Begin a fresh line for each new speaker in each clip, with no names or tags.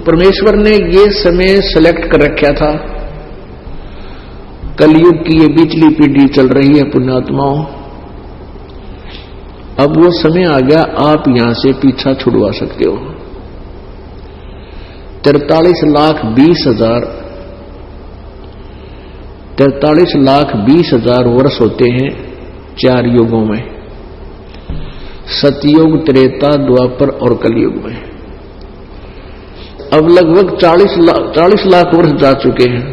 परमेश्वर ने ये समय सेलेक्ट कर रखा था, कलयुग की ये बिचली पीढ़ी चल रही है पुण्यात्माओं, अब वो समय आ गया, आप यहां से पीछा छुड़वा सकते हो। 43,20,000 वर्ष होते हैं 4 युगों में, सतयुग, त्रेता, द्वापर और कलयुग में। अब लगभग 40 लाख वर्ष जा चुके हैं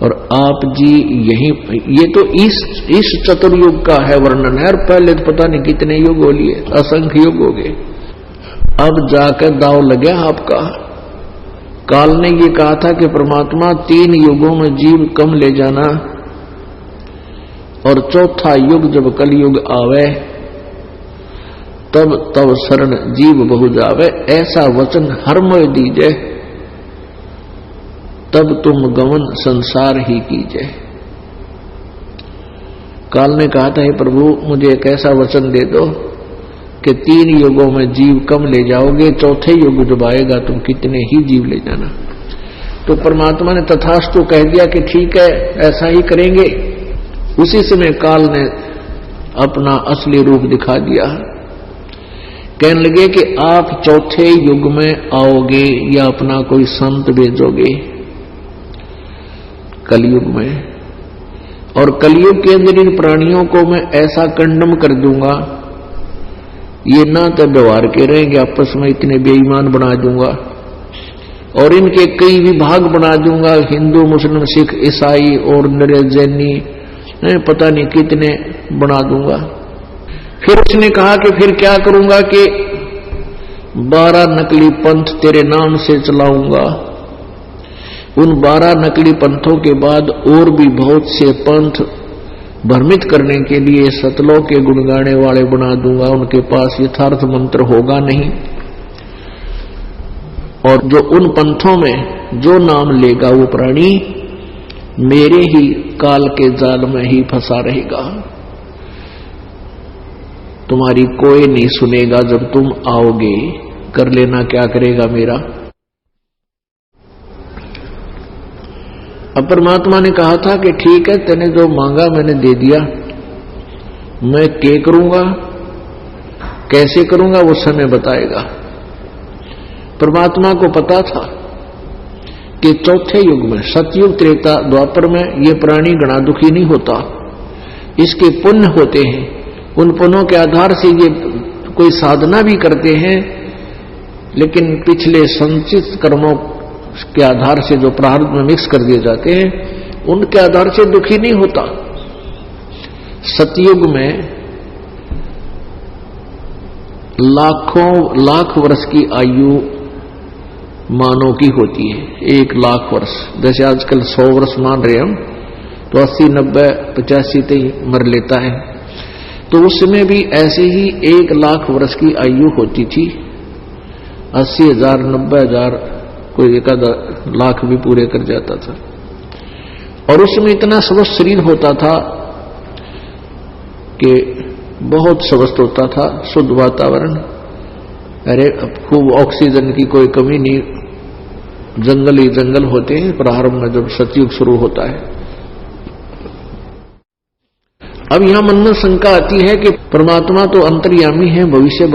और आप जी यही, ये तो इस चतुर्युग का है वर्णन है, और पहले तो पता नहीं कितने युग हो लिए, असंख्य युग हो गए। अब जाकर दाव लग गया आपका। काल ने ये कहा था कि परमात्मा 3 युगों में जीव कम ले जाना, और चौथा युग जब कलयुग आवे तब शरण जीव बहु जावे, ऐसा वचन हर मोय दीजे, तब तुम गमन संसार ही कीजिए। काल ने कहा था, हे प्रभु मुझे एक ऐसा वचन दे दो कि 3 युगों में जीव कम ले जाओगे, चौथे युग जब आएगा तुम कितने ही जीव ले जाना। तो परमात्मा ने तथास्तु कह दिया कि ठीक है, ऐसा ही करेंगे। उसी समय काल ने अपना असली रूप दिखा दिया, कहने लगे कि आप चौथे युग में आओगे या अपना कोई संत भेजोगे कलयुग में, और कलयुग के अंदर इन प्राणियों को मैं ऐसा कंडम कर दूंगा, ये ना तो व्यवहार के रहेंगे, आपस में इतने बेईमान बना दूंगा, और इनके कई विभाग बना दूंगा, हिंदू, मुस्लिम, सिख, ईसाई और नरे जैनी, पता नहीं कितने बना दूंगा। फिर उसने कहा कि फिर क्या करूंगा कि 12 नकली पंथ तेरे नाम से चलाऊंगा। उन 12 नकली पंथों के बाद और भी बहुत से पंथ भ्रमित करने के लिए सतलोक के गुण गाने वाले बना दूंगा, उनके पास यथार्थ मंत्र होगा नहीं, और जो उन पंथों में जो नाम लेगा वो प्राणी मेरे ही काल के जाल में ही फंसा रहेगा, तुम्हारी कोई नहीं सुनेगा। जब तुम आओगे कर लेना क्या करेगा मेरा। अब परमात्मा ने कहा था कि ठीक है, तूने जो मांगा मैंने दे दिया, मैं क्या करूंगा, कैसे करूंगा वो समय बताएगा। परमात्मा को पता था कि चौथे युग में, सतयुग, त्रेता, द्वापर में ये प्राणी गणा दुखी नहीं होता, इसके पुण्य होते हैं, उन पुण्यों के आधार से ये कोई साधना भी करते हैं, लेकिन पिछले संचित कर्मों के आधार से जो प्रारब्ध में मिक्स कर दिए जाते हैं, उनके आधार से दुखी नहीं होता। सतयुग में लाख वर्ष की आयु मानव की होती है, 1 लाख वर्ष। जैसे आजकल 100 वर्ष मान रहे हम, तो 80, 90, 85 तक मर लेता है, तो उसमें भी ऐसे ही 1 लाख वर्ष की आयु होती थी। 80,000, 90,000, कोई 1 लाख भी पूरे कर जाता था, और उसमें इतना स्वस्थ शरीर होता था कि बहुत स्वस्थ होता था, शुद्ध वातावरण, अरे खूब ऑक्सीजन की कोई कमी नहीं, जंगल ही जंगल होते हैं प्रारंभ में जब सतयुग शुरू होता है। अब यहां मन में शंका आती है कि परमात्मा तो अंतर्यामी है, भविष्य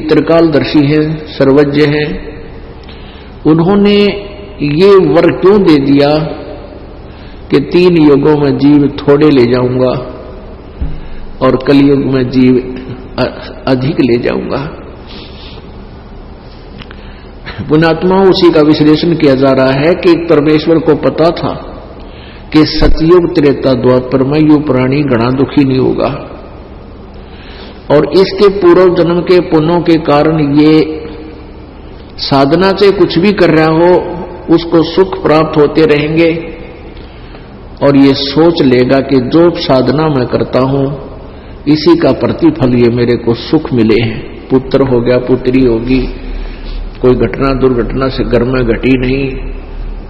त्रिकालदर्शी है, सर्वज्ञ है, उन्होंने ये वर क्यों दे दिया कि 3 युगों में जीव थोड़े ले जाऊंगा और कलयुग में जीव अधिक ले जाऊंगा। पुण्यात्मा उसी का विश्लेषण किया जा रहा है कि परमेश्वर को पता था कि सतयुग, त्रेता, द्वापर में यू प्राणी गणा दुखी नहीं होगा, और इसके पूर्व जन्म के पुण्यों के कारण ये साधना से कुछ भी कर रहा हो उसको सुख प्राप्त होते रहेंगे, और ये सोच लेगा कि जो साधना मैं करता हूं इसी का प्रतिफल ये मेरे को सुख मिले हैं, पुत्र हो गया, पुत्री होगी, कोई घटना दुर्घटना से घर में घटी नहीं,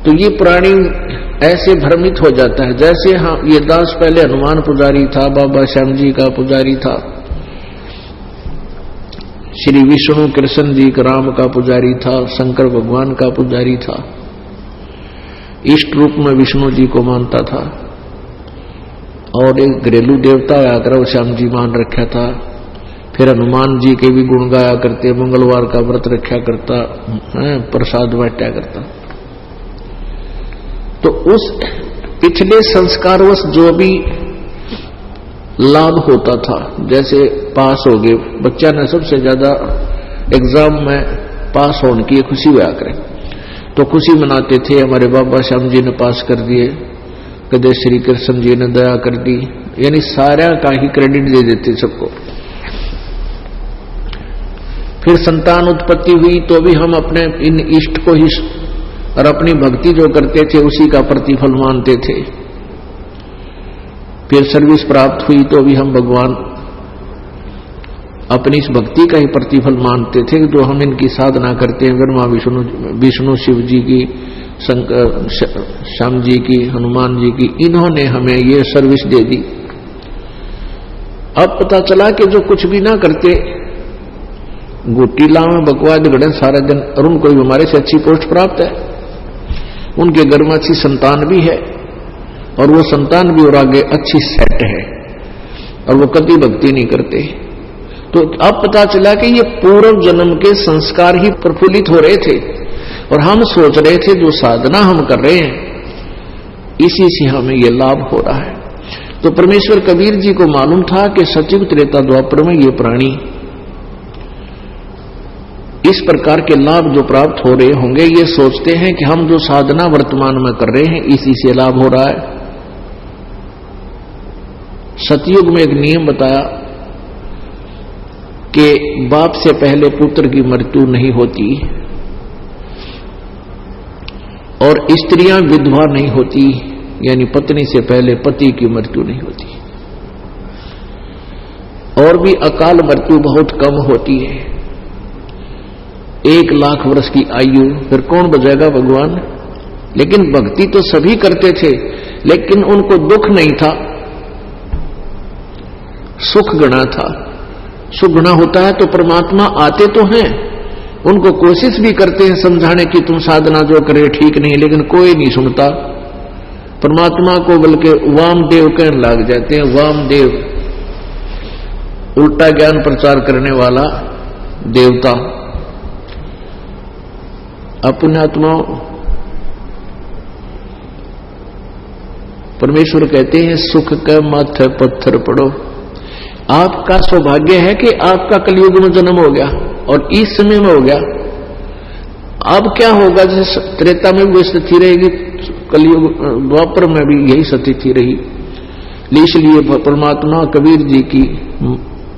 तो ये प्राणी ऐसे भ्रमित हो जाता है। जैसे ये दास पहले हनुमान पुजारी था, बाबा श्याम जी का पुजारी था, श्री विष्णु कृष्ण जी राम का पुजारी था, शंकर भगवान का पुजारी था, इष्ट रूप में विष्णु जी को मानता था। और एक घरेलू देवता आकर श्याम जी मान रखा था। फिर हनुमान जी के भी गुण गाया करते, मंगलवार का व्रत रखा करता, प्रसाद बांटा करता। तो उस पिछले संस्कारवश जो भी लाभ होता था, जैसे पास हो गए बच्चा ने, सबसे ज्यादा एग्जाम में पास होने की खुशी हुआ करे तो खुशी मनाते थे, हमारे बाबा श्याम जी ने पास कर दिए, कदे श्री कृष्ण जी ने दया कर दी, यानी सारा का ही क्रेडिट दे देते सबको। फिर संतान उत्पत्ति हुई तो भी हम अपने इन इष्ट को ही और अपनी भक्ति जो करते थे उसी का प्रतिफल मानते थे। फिर सर्विस प्राप्त हुई तो भी हम भगवान अपनी इस भक्ति का ही प्रतिफल मानते थे जो हम इनकी साधना करते हैं, ब्रह्मा विष्णु शिव जी की, श्याम जी की, हनुमान जी की, इन्होंने हमें ये सर्विस दे दी। अब पता चला कि जो कुछ भी ना करते, गुट्टी लावे बकवाद गढ़े सारा दिन, और उनको भी हमारे से अच्छी पोस्ट प्राप्त है, उनके घर में अच्छी संतान भी है, और वो संतान भी और आगे अच्छी सेट है, और वो कभी भक्ति नहीं करते। तो अब पता चला कि ये पूर्व जन्म के संस्कार ही प्रफुल्लित हो रहे थे, और हम सोच रहे थे जो साधना हम कर रहे हैं इसी से हमें ये लाभ हो रहा है। तो परमेश्वर कबीर जी को मालूम था कि सतयुग त्रेता द्वापर में ये प्राणी इस प्रकार के लाभ जो प्राप्त हो रहे होंगे, ये सोचते हैं कि हम जो साधना वर्तमान में कर रहे हैं इसी से लाभ हो रहा है। सतयुग में एक नियम बताया कि बाप से पहले पुत्र की मृत्यु नहीं होती, और स्त्रियां विधवा नहीं होती, यानी पत्नी से पहले पति की मृत्यु नहीं होती, और भी अकाल मृत्यु बहुत कम होती है। 1 लाख वर्ष की आयु, फिर कौन बचाएगा भगवान। लेकिन भक्ति तो सभी करते थे, लेकिन उनको दुख नहीं था, सुख गणा था। सुख गणा होता है तो परमात्मा आते तो हैं, उनको कोशिश भी करते हैं समझाने की तुम साधना जो करे ठीक नहीं, लेकिन कोई नहीं सुनता। परमात्मा को बल्कि वामदेव कहने लग जाते हैं। वामदेव उल्टा ज्ञान प्रचार करने वाला देवता। अपने आत्मा परमेश्वर कहते हैं सुख के माथे पत्थर पड़ो। आपका सौभाग्य है कि आपका कलयुग में जन्म हो गया और इस समय में हो गया। अब क्या होगा, जैसे त्रेता में भी स्थिति रहेगी, कलयुग द्वापर में भी यही स्थिति रही। इसलिए परमात्मा कबीर जी की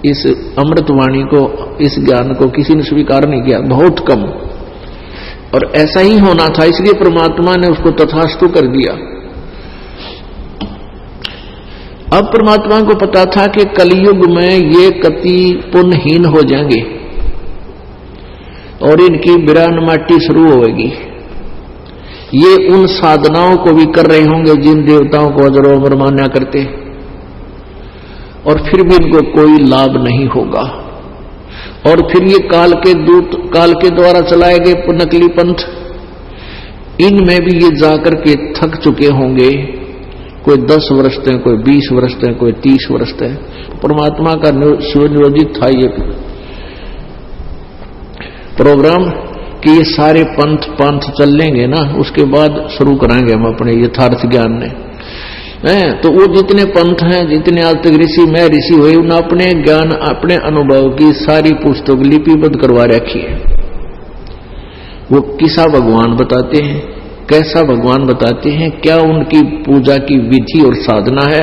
इस अमृतवाणी को, इस ज्ञान को किसी ने स्वीकार नहीं किया, बहुत कम। और ऐसा ही होना था, इसलिए परमात्मा ने उसको तथास्तु कर दिया। अब परमात्मा को पता था कि कलयुग में ये कति पुण्यहीन हो जाएंगे और इनकी बिरान माटी शुरू होगी। ये उन साधनाओं को भी कर रहे होंगे जिन देवताओं को अजरो अमर मान्या करते, और फिर भी इनको कोई लाभ नहीं होगा। और फिर ये काल के दूत, काल के द्वारा चलाए गए नकली पंथ, इनमें भी ये जाकर के थक चुके होंगे। कोई 10 वर्ष थे, कोई 20 वर्ष थे, कोई 30 वर्ष थे। परमात्मा का सुनियोजित था ये प्रोग्राम कि ये सारे पंथ चल लेंगे ना, उसके बाद शुरू कराएंगे हम अपने यथार्थ ज्ञान ने। तो वो जितने पंथ हैं, जितने आज तक ऋषि मैं ऋषि हुए, उन्हें अपने ज्ञान, अपने अनुभव की सारी पुस्तक लिपिबद्ध करवा रखी है। वो किसा भगवान बताते हैं, कैसा भगवान बताते हैं, क्या उनकी पूजा की विधि और साधना है,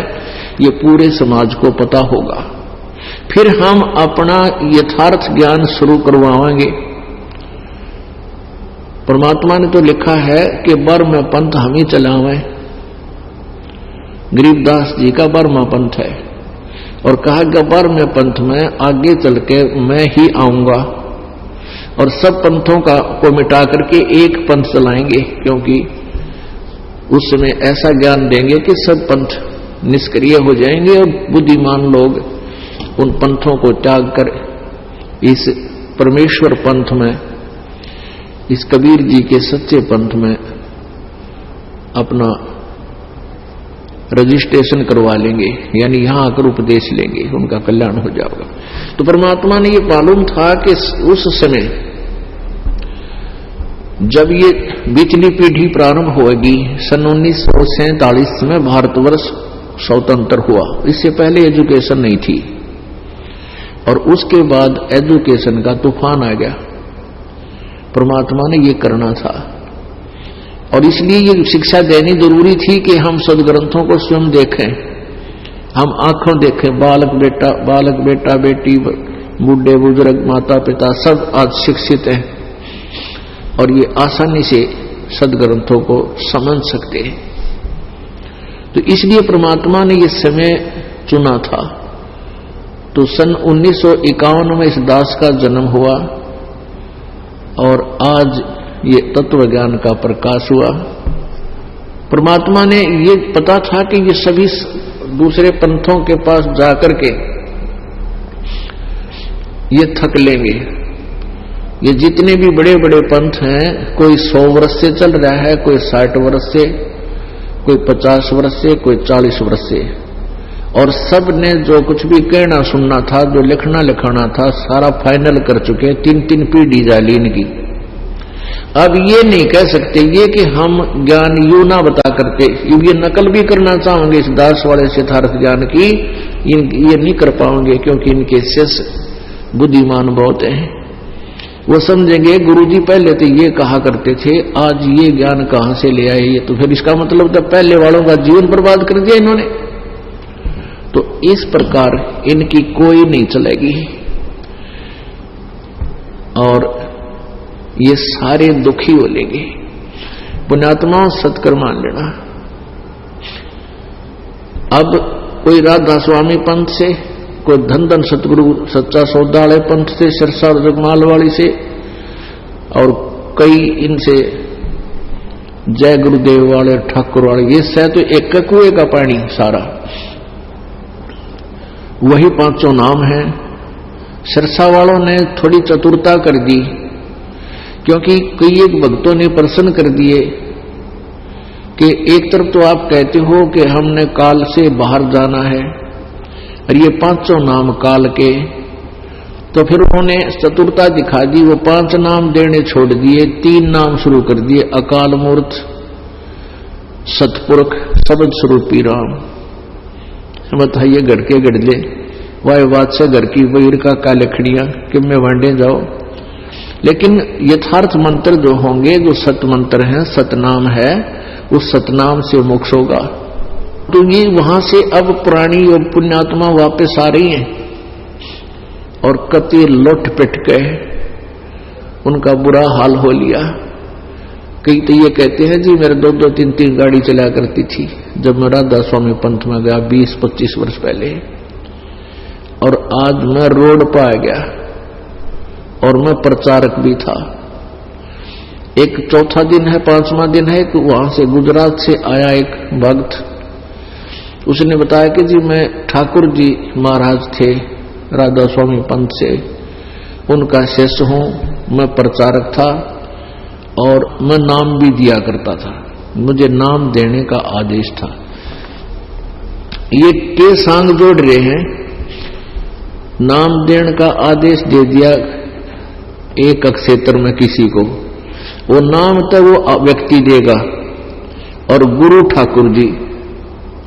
ये पूरे समाज को पता होगा। फिर हम अपना यथार्थ ज्ञान शुरू करवाएंगे। परमात्मा ने तो लिखा है कि बर्म पंथ हम ही चलावें। गरीबदास जी का बर्मा पंथ है, और कहा कि बर्म पंथ में आगे चल के मैं ही आऊंगा और सब पंथों को मिटा करके एक पंथ चलाएंगे, क्योंकि उस समय ऐसा ज्ञान देंगे कि सब पंथ निष्क्रिय हो जाएंगे और बुद्धिमान लोग उन पंथों को त्याग कर इस परमेश्वर पंथ में, इस कबीर जी के सच्चे पंथ में अपना रजिस्ट्रेशन करवा लेंगे, यानी यहां आकर उपदेश लेंगे, उनका कल्याण हो जाएगा। तो परमात्मा ने ये मालूम था कि उस समय जब ये बीचली पीढ़ी प्रारंभ होगी, सन 1947 में भारतवर्ष स्वतंत्र हुआ। इससे पहले एजुकेशन नहीं थी और उसके बाद एजुकेशन का तूफान आ गया। परमात्मा ने ये करना था और इसलिए ये शिक्षा देनी जरूरी थी कि हम सदग्रंथों को स्वयं देखें, हम आंखों देखें। बालक बेटा बेटी, बूढ़े बुजुर्ग, माता पिता सब आज शिक्षित हैं और ये आसानी से सदग्रंथों को समझ सकते हैं। तो इसलिए परमात्मा ने ये समय चुना था। तो सन 1951 में इस दास का जन्म हुआ और आज ये तत्व ज्ञान का प्रकाश हुआ। परमात्मा ने ये पता था कि ये सभी दूसरे पंथों के पास जाकर के ये थक लेंगे। ये जितने भी बड़े बड़े पंथ हैं, कोई 100 वर्ष से चल रहा है, कोई 60 वर्ष से, कोई 50 वर्ष से, कोई 40 वर्ष से, और सब ने जो कुछ भी कहना सुनना था, जो लिखना लिखाना था, सारा फाइनल कर चुके। 3-3 पीढ़ी जाली इनकी। अब ये नहीं कह सकते ये कि हम ज्ञान यूं ना बता करते, ये नकल भी करना चाहोगे इस दास वाले सिद्धार्थ ज्ञान की, ये नहीं कर पाओगे क्योंकि इनके शिष्य बुद्धिमान बहुत हैं। वो समझेंगे गुरुजी पहले तो ये कहा करते थे, आज ये ज्ञान कहां से ले आए, ये तो फिर इसका मतलब तो पहले वालों का जीवन बर्बाद कर दिया इन्होंने। तो इस प्रकार इनकी कोई नहीं चलेगी और ये सारे दुखी हो लेंगे। पुण्यात्माओं सत्कर मान लेना। अब कोई राधा स्वामी पंथ से, कोई धन धन सतगुरु सच्चा सौदा वाले पंथ से, सिरसा जगमाल वाली से, और कई इनसे जय गुरुदेव वाले, ठाकुर वाले, ये सह तो एक कुएं का पानी सारा, वही 5 नाम है। सिरसा वालों ने थोड़ी चतुरता कर दी क्योंकि कई एक भक्तों ने प्रश्न कर दिए कि एक तरफ तो आप कहते हो कि हमने काल से बाहर जाना है और ये 5 नाम काल के, तो फिर उन्होंने चतुरता दिखा दी। वो 5 नाम देने छोड़ दिए, 3 नाम शुरू कर दिए, अकाल मूर्त, सतपुरख, शब्द स्वरूपी राम। बताइए गढ़ के गढ़ले वाय बात से घर की वहीर का क्या लखड़ियां कि मैं वांडे जाओ। लेकिन यथार्थ मंत्र जो होंगे, जो सत मंत्र हैं, सतनाम है, उस सतनाम से मोक्ष होगा। तो ये वहां से अब प्राणी और पुण्यात्मा वापस आ रही हैं और कति लौट पिट गए, उनका बुरा हाल हो लिया। कई तो ये कहते हैं जी मेरे 2-2, 3-3 गाड़ी चला करती थी जब मैं राधा स्वामी पंथ में गया 20-25 वर्ष पहले, और आज मैं रोड पर आ गया और मैं प्रचारक भी था। एक 4था दिन है, 5वां दिन है, तो वहां से गुजरात से आया एक भक्त, उसने बताया कि जी मैं ठाकुर जी महाराज थे राधा स्वामी पंथ से, उनका शिष्य हूं, मैं प्रचारक था और मैं नाम भी दिया करता था, मुझे नाम देने का आदेश था। ये के सांग जोड़ रहे हैं, नाम देने का आदेश दे दिया एक क्षेत्र में किसी को, वो नाम तो वो व्यक्ति देगा, और गुरु ठाकुर जी,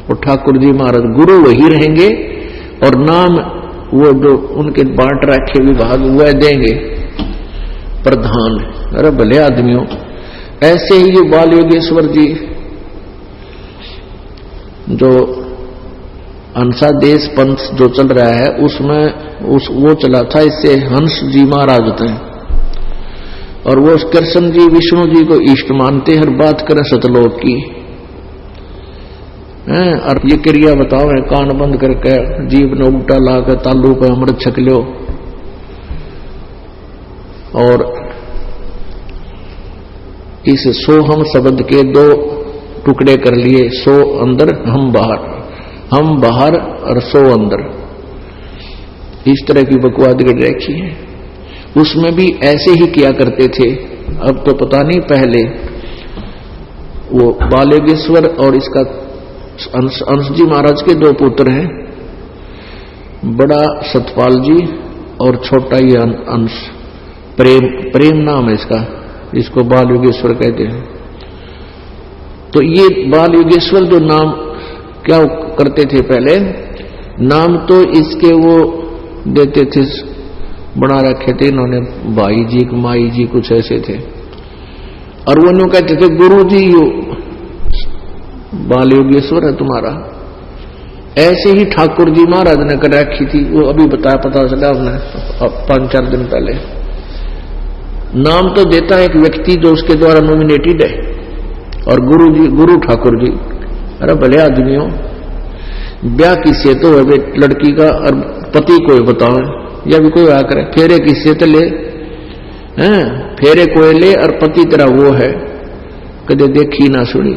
और ठाकुर जी महाराज गुरु वही रहेंगे और नाम वो जो उनके बांट रखे विभाग वह देंगे प्रधान। अरे भले आदमियों, ऐसे ही ये बाल योगेश्वर जी जो हंसादेश पंथ जो चल रहा है उसमें वो चला था, इससे हंस जी महाराज थे और वो कृष्ण जी विष्णु जी को इष्ट मानते, हर बात करें सतलोक की। और ये क्रिया बताओ है, कान बंद करके जीव ने उल्टा लाकर तालू पे अमृत छक लो, और इस 100 हम शब्द के 2 टुकड़े कर लिए, 100 अंदर हम बाहर और 100 अंदर, इस तरह की बकवाद कर रखी है। उसमें भी ऐसे ही किया करते थे। अब तो पता नहीं, पहले वो बाल योगेश्वर और इसका अंश जी महाराज के दो पुत्र हैं, बड़ा सतपाल जी और छोटा ये अंश, प्रेम नाम है इसका, इसको बाल योगेश्वर कहते हैं। तो ये बाल योगेश्वर जो नाम क्या करते थे पहले, नाम तो इसके वो देते थे, बना रखे थे इन्होंने, भाई जी माई जी कुछ ऐसे थे, और वो नो कहते थे गुरु जी यो बाल योगेश्वर है तुम्हारा। ऐसे ही ठाकुर जी महाराज ने कर रखी थी, वो अभी बताया, पता चला हमने 5-4 दिन पहले। नाम तो देता है एक व्यक्ति जो उसके द्वारा नॉमिनेटेड है, और गुरु जी, गुरु ठाकुर जी। अरे भले आदमी हो, ब्याह किससे तो है लड़की का, और पति को बताओ, या भी कोई आ करे, फेरे किससे तो ले हैं, फेरे कोई ले, और पति तेरा वो है, कदे देखी ना सुनी।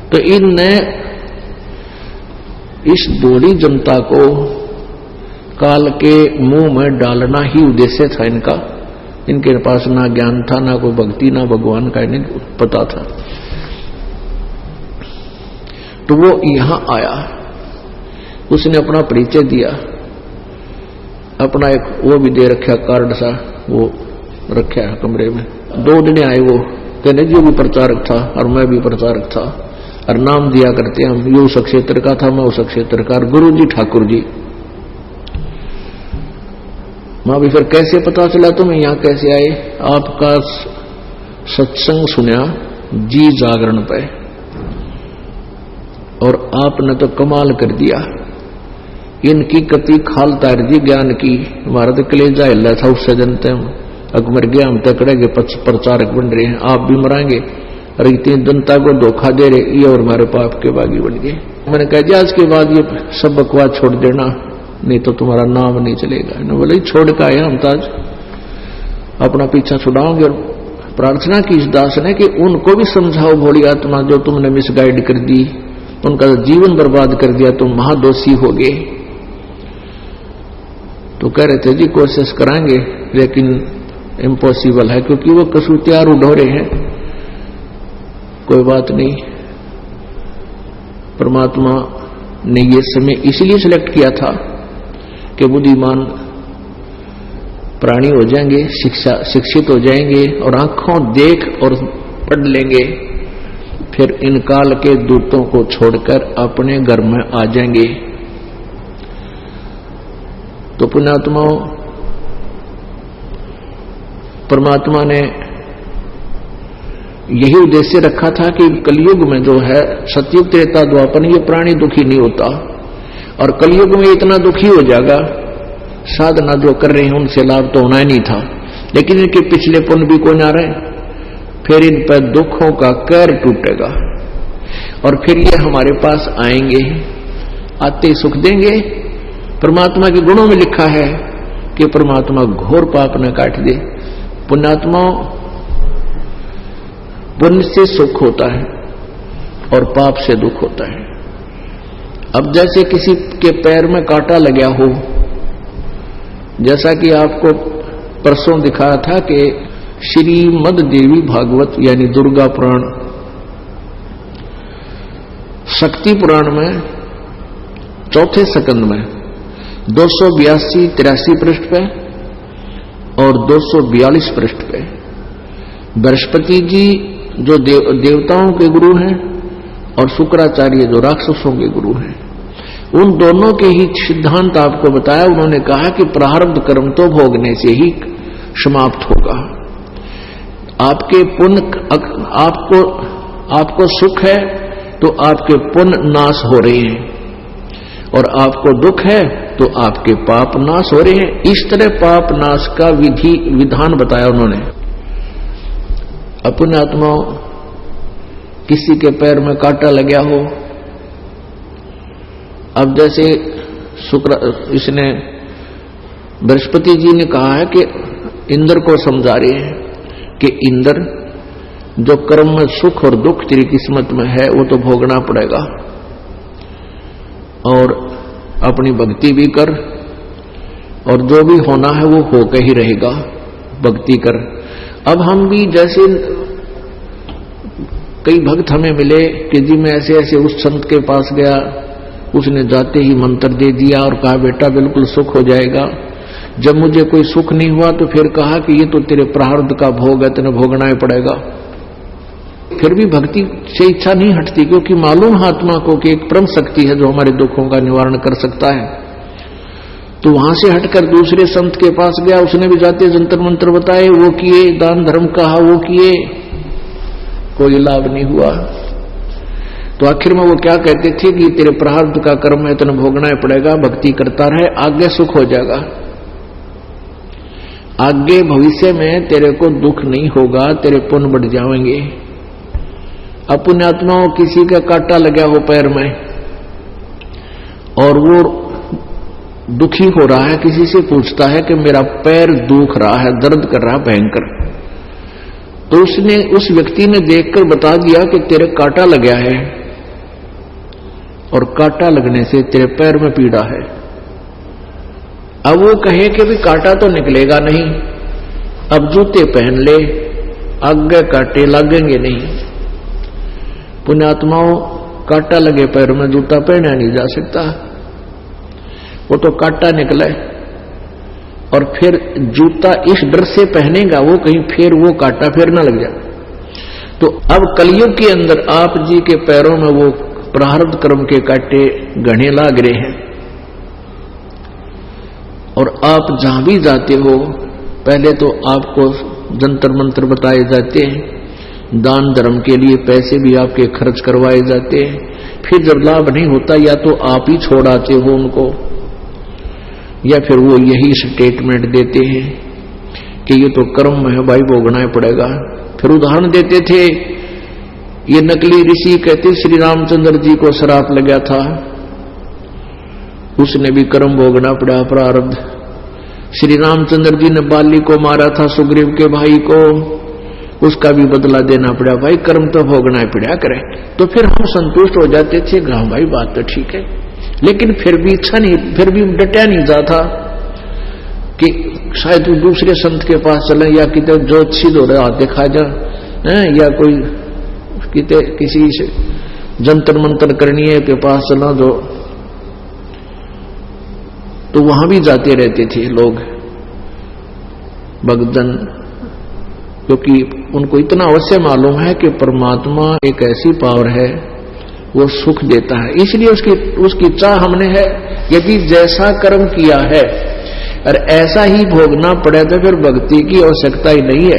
तो इनने इस बूढ़ी जनता को काल के मुंह में डालना ही उद्देश्य था इनका। इनके पास ना ज्ञान था, ना कोई भक्ति, ना भगवान का इन्हें पता था। तो वो यहां आया, उसने अपना परिचय दिया, अपना एक वो भी दे रखा कार्ड सा, वो रखा है कमरे में। 2 दिन आए वो, कहने जी भी प्रचारक था और मैं भी प्रचारक था, और नाम दिया करते हम, ये उस क्षेत्र का था, मैं उस क्षेत्र का, और गुरु जी ठाकुर जी। मां भी फिर कैसे पता चला तुम्हें, यहां कैसे आए? आपका सत्संग सुना जी जागरण पे, और आपने तो कमाल कर दिया, इनकी कति खाल तार दी ज्ञान की, हमारा तो कलेजा हिला था उससे जनते हम, अकबर गया हम तकड़े के प्रचारक बन रहे हैं, आप भी मराएंगे, और इतनी जनता को धोखा दे रहे, ये और हमारे पाप के बागी बन गए। मैंने कहा जी आज के बाद ये सब बकवास छोड़ देना, नहीं तो तुम्हारा नाम नहीं चलेगा। ना बोले छोड़ का आया हम, तो आज अपना पीछा छुड़ाओगे। और प्रार्थना की इस दास ने कि उनको भी समझाओ भोली आत्मा, जो तुमने मिसगाइड कर दी, उनका जीवन बर्बाद कर दिया, तुम महादोषी हो गए। तो कह रहे थे जी कोशिश कराएंगे, लेकिन इम्पॉसिबल है, क्योंकि वो कसूतियार उड़ोरे हैं। कोई बात नहीं, परमात्मा ने ये समय इसलिए सिलेक्ट किया था कि बुद्धिमान प्राणी हो जाएंगे, शिक्षित हो जाएंगे, और आंखों देख और पढ़ लेंगे, फिर इन काल के दूतों को छोड़कर अपने घर में आ जाएंगे। तो पुण्यात्माओं, परमात्मा ने यही उद्देश्य रखा था कि कलयुग में जो है, सतयुग त्रेता द्वापर, ये प्राणी दुखी नहीं होता, और कलयुग में इतना दुखी हो जाएगा, साधना जो कर रहे हैं उनसे लाभ तो होना ही नहीं था, लेकिन इनके पिछले पुण्य भी कौन आ रहे हैं, फिर इन पर दुखों का कहर टूटेगा, और फिर ये हमारे पास आएंगे, आते सुख देंगे। परमात्मा के गुणों में लिखा है कि परमात्मा घोर पाप न काट दे। पुण्यात्माओं, पुण्य से सुख होता है और पाप से दुख होता है। अब जैसे किसी के पैर में कांटा लगा हो, जैसा कि आपको परसों दिखाया था कि श्रीमद् देवी भागवत यानी दुर्गा पुराण, शक्ति पुराण में 4थे स्कंद में 282-83 पृष्ठ पे और 242 पृष्ठ पे बृहस्पति जी जो देवताओं के गुरु हैं और शुक्राचार्य जो राक्षसों के गुरु हैं, उन दोनों के ही सिद्धांत आपको बताया। उन्होंने कहा कि प्रारब्ध कर्म तो भोगने से ही समाप्त होगा। आपके पुण्य, आपको सुख है तो आपके पुण्य नाश हो रहे हैं, और आपको दुख है तो आपके पाप नाश हो रहे हैं। इस तरह पाप नाश का विधान बताया उन्होंने। अपने आत्माओं, किसी के पैर में कांटा लगा हो, अब जैसे इसने बृहस्पति जी ने कहा है कि इंद्र को समझा रहे हैं कि इंद्र, जो कर्म में सुख और दुख तेरी किस्मत में है वो तो भोगना पड़ेगा, और अपनी भक्ति भी कर, और जो भी होना है वो होकर ही रहेगा। भक्ति कर। अब हम भी जैसे कई भक्त हमें मिले कि जी मैं ऐसे ऐसे उस संत के पास गया, उसने जाते ही मंत्र दे दिया और कहा बेटा बिल्कुल सुख हो जाएगा। जब मुझे कोई सुख नहीं हुआ तो फिर कहा कि ये तो तेरे प्रारब्ध का भोग है, तेने भोगना ही पड़ेगा। फिर भी भक्ति से इच्छा नहीं हटती, क्योंकि मालूम है आत्मा को कि एक परम शक्ति है जो हमारे दुखों का निवारण कर सकता है। तो वहां से हटकर दूसरे संत के पास गया, उसने भी जाते जंतर मंत्र बताए, वो किए, दान धर्म कहा वो किए, कोई लाभ नहीं हुआ। तो आखिर में वो क्या कहते थे कि तेरे प्रारब्ध का कर्म है, तेने भोगना ही पड़ेगा, भक्ति करता रहे, आगे सुख हो जाएगा, आगे भविष्य में तेरे को दुख नहीं होगा, तेरे पुण्य बढ़ जाएंगे। अब पुण्यात्माओं किसी का कांटा लगा हो पैर में और वो दुखी हो रहा है, किसी से पूछता है कि मेरा पैर दुख रहा है, दर्द कर रहा है भयंकर, तो उसने उस व्यक्ति ने देखकर बता दिया कि तेरे कांटा लगा है और कांटा लगने से तेरे पैर में पीड़ा है। अब वो कहे कि भी कांटा तो निकलेगा नहीं, अब जूते पहन ले, आगे कांटे लगेंगे नहीं। पुण्यात्माओं कांटा लगे पैर में जूता पहना नहीं जा सकता, वो तो कांटा निकले और फिर जूता इस डर से पहनेगा वो कहीं फिर वो कांटा फिर ना लग जाए। तो अब कलयुग के अंदर आप जी के पैरों में वो प्रारब्ध कर्म के कांटे घने लाग रहे हैं और आप जहां भी जाते हो पहले तो आपको जंतर मंत्र बताए जाते हैं, दान धर्म के लिए पैसे भी आपके खर्च करवाए जाते हैं, फिर जब लाभ नहीं होता या तो आप ही छोड़ाते हो उनको या फिर वो यही स्टेटमेंट देते हैं कि ये तो कर्म है भाई, भोगना ही पड़ेगा। फिर उदाहरण देते थे, ये नकली ऋषि कहते श्री रामचंद्र जी को श्राप लगा था, उसने भी कर्म भोगना पड़ा, प्रारब्ध। श्री रामचंद्र जी ने बाली को मारा था, सुग्रीव के भाई को, उसका भी बदला देना पड़ा, भाई कर्म तो भोगना ही पड़ा करे। तो फिर हम संतुष्ट हो जाते थे, हाँ भाई बात तो ठीक है, लेकिन फिर भी इच्छा नहीं, फिर भी डटा नहीं जाता कि शायद दूसरे संत के पास चले या कितने जो अच्छी दो रहा देखा जा, या कोई किते किसी से जंतर मंतर करनी है के पास चला जो, तो वहां भी जाते रहते थे लोग भक्तजन, क्योंकि उनको इतना अवश्य मालूम है कि परमात्मा एक ऐसी पावर है वो सुख देता है, इसलिए उसकी चाह हमने है। यदि जैसा कर्म किया है और ऐसा ही भोगना पड़े तो फिर भक्ति की आवश्यकता ही नहीं है।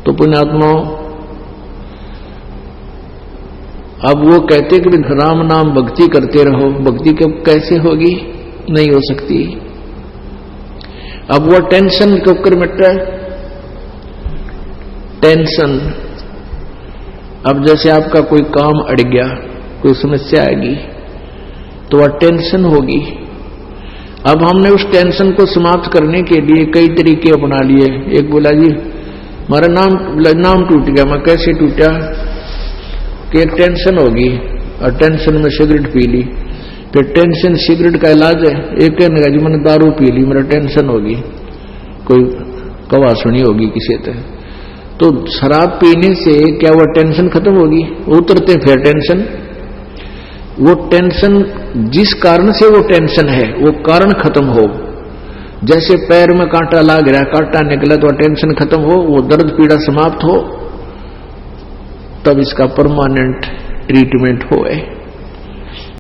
तो पुण्यात्माओं अब वो कहते कि राम नाम भक्ति करते रहो, भक्ति कब कैसे होगी, नहीं हो सकती। अब वो टेंशन के ऊपर मिटता है, टेंशन। अब जैसे आपका कोई काम अड़ गया, कोई समस्या आएगी तो वह टेंशन होगी। अब हमने उस टेंशन को समाप्त करने के लिए कई तरीके अपना लिए। एक बोला जी हमारा नाम टूट गया, मैं कैसे टूटा कि एक टेंशन होगी और टेंशन में सिगरेट पी ली, फिर टेंशन सिगरेट का इलाज है। एक कहने जी मैंने दारू पी ली, मेरा टेंशन होगी, कोई कवा सुनी होगी किसी तरह। तो शराब पीने से क्या वह टेंशन खत्म होगी? उतरते फिर टेंशन, वो टेंशन जिस कारण से वो टेंशन है वो कारण खत्म हो। जैसे पैर में कांटा लाग रहा है, कांटा निकला तो टेंशन खत्म हो, वो दर्द पीड़ा समाप्त हो, तब इसका परमानेंट ट्रीटमेंट होए।